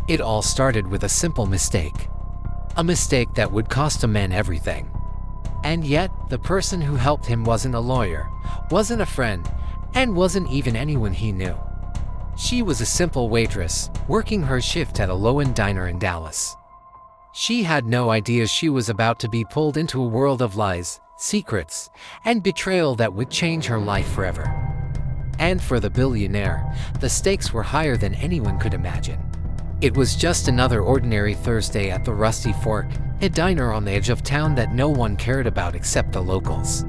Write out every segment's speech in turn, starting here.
It all started with a simple mistake. A mistake that would cost a man everything. And yet, the person who helped him wasn't a lawyer, wasn't a friend, and wasn't even anyone he knew. She was a simple waitress, working her shift at a low-end diner in Dallas. She had no idea she was about to be pulled into a world of lies, secrets, and betrayal that would change her life forever. And for the billionaire, the stakes were higher than anyone could imagine. It was just another ordinary Thursday at the Rusty Fork, a diner on the edge of town that no one cared about except the locals.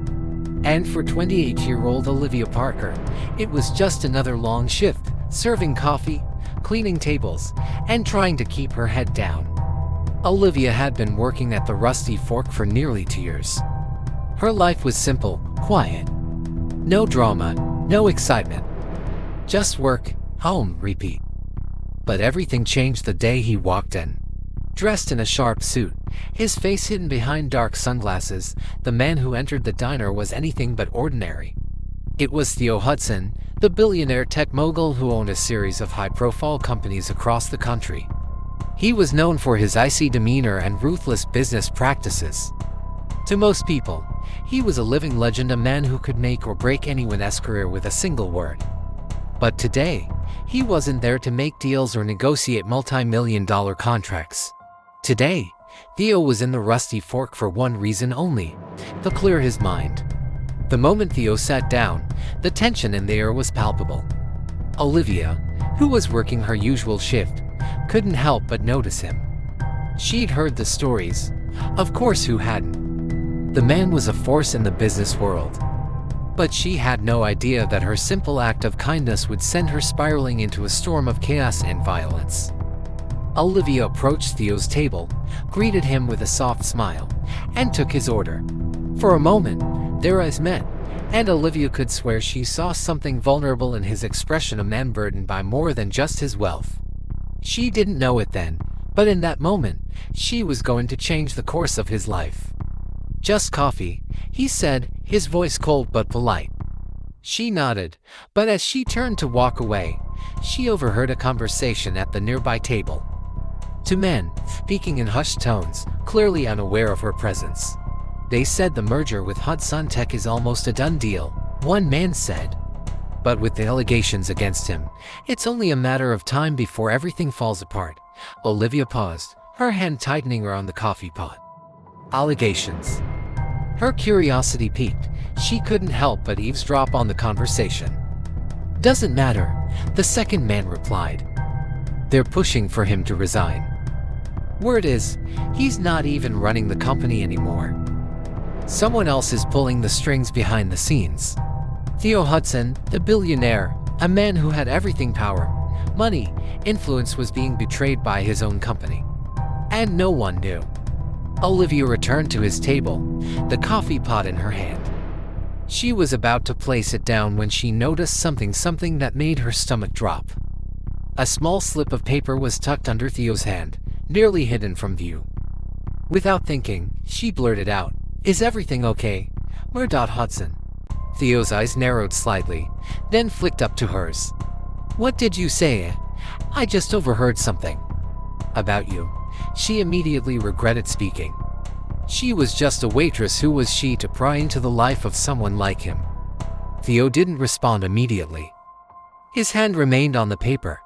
And for 28-year-old Olivia Parker, it was just another long shift, serving coffee, cleaning tables, and trying to keep her head down. Olivia had been working at the Rusty Fork for nearly 2 years. Her life was simple, quiet. No drama, no excitement. Just work, home, repeat. But everything changed the day he walked in. Dressed in a sharp suit, his face hidden behind dark sunglasses, the man who entered the diner was anything but ordinary. It was Theo Hudson, the billionaire tech mogul who owned a series of high-profile companies across the country. He was known for his icy demeanor and ruthless business practices. To most people, he was a living legend, a man who could make or break anyone's career with a single word. But today, he wasn't there to make deals or negotiate multi-million-dollar contracts. Today, Theo was in the Rusty Fork for one reason only: to clear his mind. The moment Theo sat down, the tension in the air was palpable. Olivia, who was working her usual shift, couldn't help but notice him. She'd heard the stories. Of course, who hadn't? The man was a force in the business world. But she had no idea that her simple act of kindness would send her spiraling into a storm of chaos and violence. Olivia approached Theo's table, greeted him with a soft smile, and took his order. For a moment, their eyes met, and Olivia could swear she saw something vulnerable in his expression, a man burdened by more than just his wealth. She didn't know it then, but in that moment, she was going to change the course of his life. "Just coffee," he said, his voice cold but polite. She nodded, but as she turned to walk away, she overheard a conversation at the nearby table. Two men, speaking in hushed tones, clearly unaware of her presence. "They said the merger with Hudson Tech is almost a done deal," one man said. "But with the allegations against him, it's only a matter of time before everything falls apart." Olivia paused, her hand tightening around the coffee pot. Allegations. Her curiosity piqued. She couldn't help but eavesdrop on the conversation. "Doesn't matter," the second man replied. "They're pushing for him to resign. Word is, he's not even running the company anymore. Someone else is pulling the strings behind the scenes." Theo Hudson, the billionaire, a man who had everything: power, money, influence, was being betrayed by his own company. And no one knew. Olivia returned to his table, the coffee pot in her hand. She was about to place it down when she noticed something that made her stomach drop. A small slip of paper was tucked under Theo's hand, nearly hidden from view. Without thinking, she blurted out, "Is everything okay, Mr. Hudson?" Theo's eyes narrowed slightly, then flicked up to hers. "What did you say?" "I just overheard something." "About you?" She immediately regretted speaking. She was just a waitress. Who was she to pry into the life of someone like him? Theo didn't respond immediately. His hand remained on the paper.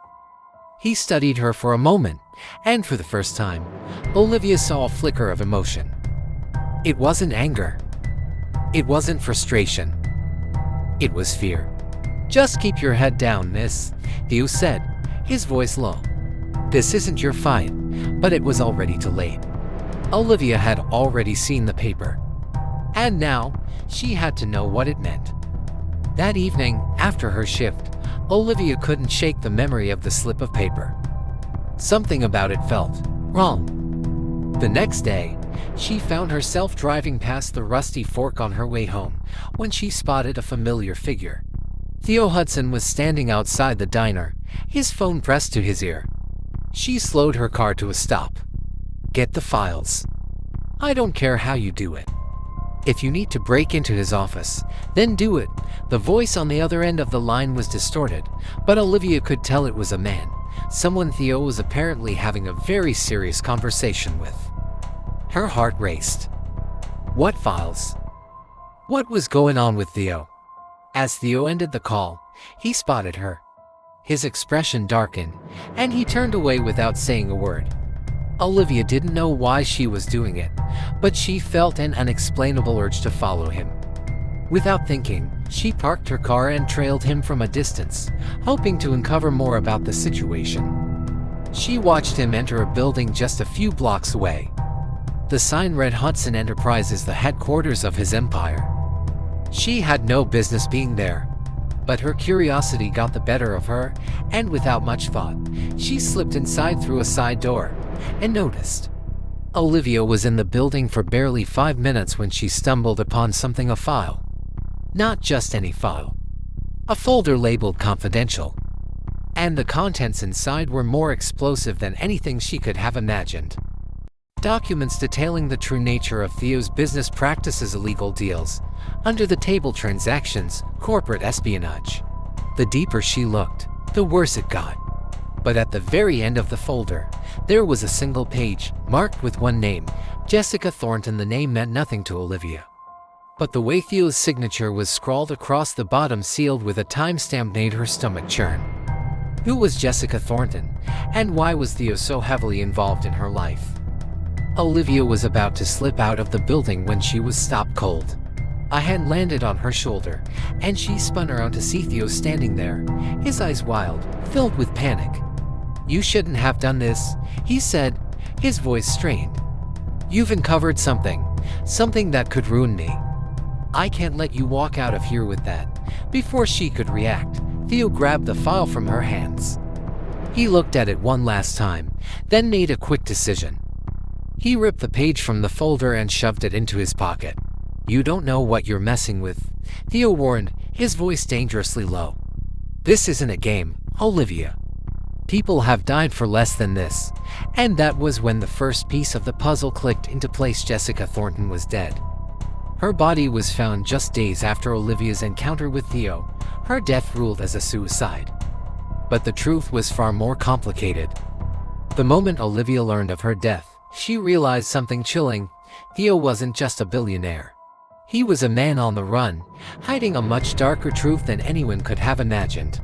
He studied her for a moment, and for the first time, Olivia saw a flicker of emotion. It wasn't anger. It wasn't frustration. It was fear. "Just keep your head down, miss," Theo said, his voice low. "This isn't your fight." But it was already too late. Olivia had already seen the paper. And now, she had to know what it meant. That evening, after her shift, Olivia couldn't shake the memory of the slip of paper. Something about it felt wrong. The next day, she found herself driving past the Rusty Fork on her way home when she spotted a familiar figure. Theo Hudson was standing outside the diner, his phone pressed to his ear. She slowed her car to a stop. "Get the files. I don't care how you do it. If you need to break into his office, then do it." The voice on the other end of the line was distorted, but Olivia could tell it was a man, someone Theo was apparently having a very serious conversation with. Her heart raced. What files? What was going on with Theo? As Theo ended the call, he spotted her. His expression darkened, and he turned away without saying a word. Olivia didn't know why she was doing it, but she felt an unexplainable urge to follow him. Without thinking, she parked her car and trailed him from a distance, hoping to uncover more about the situation. She watched him enter a building just a few blocks away. The sign read Hudson Enterprises, the headquarters of his empire. She had no business being there, but her curiosity got the better of her, and without much thought, she slipped inside through a side door and noticed. Olivia was in the building for barely 5 minutes when she stumbled upon something: a file. Not just any file. A folder labeled confidential. And the contents inside were more explosive than anything she could have imagined. Documents detailing the true nature of Theo's business practices, illegal deals, under-the-table transactions, corporate espionage. The deeper she looked, the worse it got. But at the very end of the folder, there was a single page, marked with one name, Jessica Thornton. The name meant nothing to Olivia. But the way Theo's signature was scrawled across the bottom, sealed with a timestamp, made her stomach churn. Who was Jessica Thornton, and why was Theo so heavily involved in her life? Olivia was about to slip out of the building when she was stopped cold. A hand landed on her shoulder, and she spun around to see Theo standing there, his eyes wild, filled with panic. "You shouldn't have done this," he said, his voice strained. "You've uncovered something that could ruin me. I can't let you walk out of here with that." Before she could react, Theo grabbed the file from her hands. He looked at it one last time, then made a quick decision. He ripped the page from the folder and shoved it into his pocket. "You don't know what you're messing with," Theo warned, his voice dangerously low. "This isn't a game, Olivia. People have died for less than this." And that was when the first piece of the puzzle clicked into place. Jessica Thornton was dead. Her body was found just days after Olivia's encounter with Theo, her death ruled as a suicide. But the truth was far more complicated. The moment Olivia learned of her death, she realized something chilling. Theo wasn't just a billionaire. He was a man on the run, hiding a much darker truth than anyone could have imagined.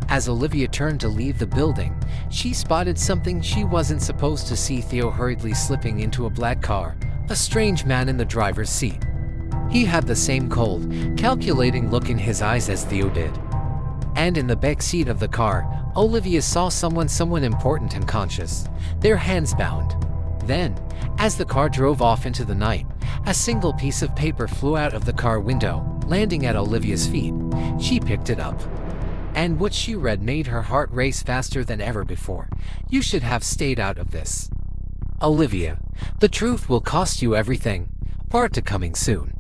As Olivia turned to leave the building, she spotted something she wasn't supposed to see: Theo hurriedly slipping into a black car, a strange man in the driver's seat. He had the same cold, calculating look in his eyes as Theo did. And in the back seat of the car, Olivia saw someone important and conscious, their hands bound. Then, as the car drove off into the night, a single piece of paper flew out of the car window, landing at Olivia's feet. She picked it up. And what she read made her heart race faster than ever before. "You should have stayed out of this. Olivia, the truth will cost you everything." Part 2 coming soon.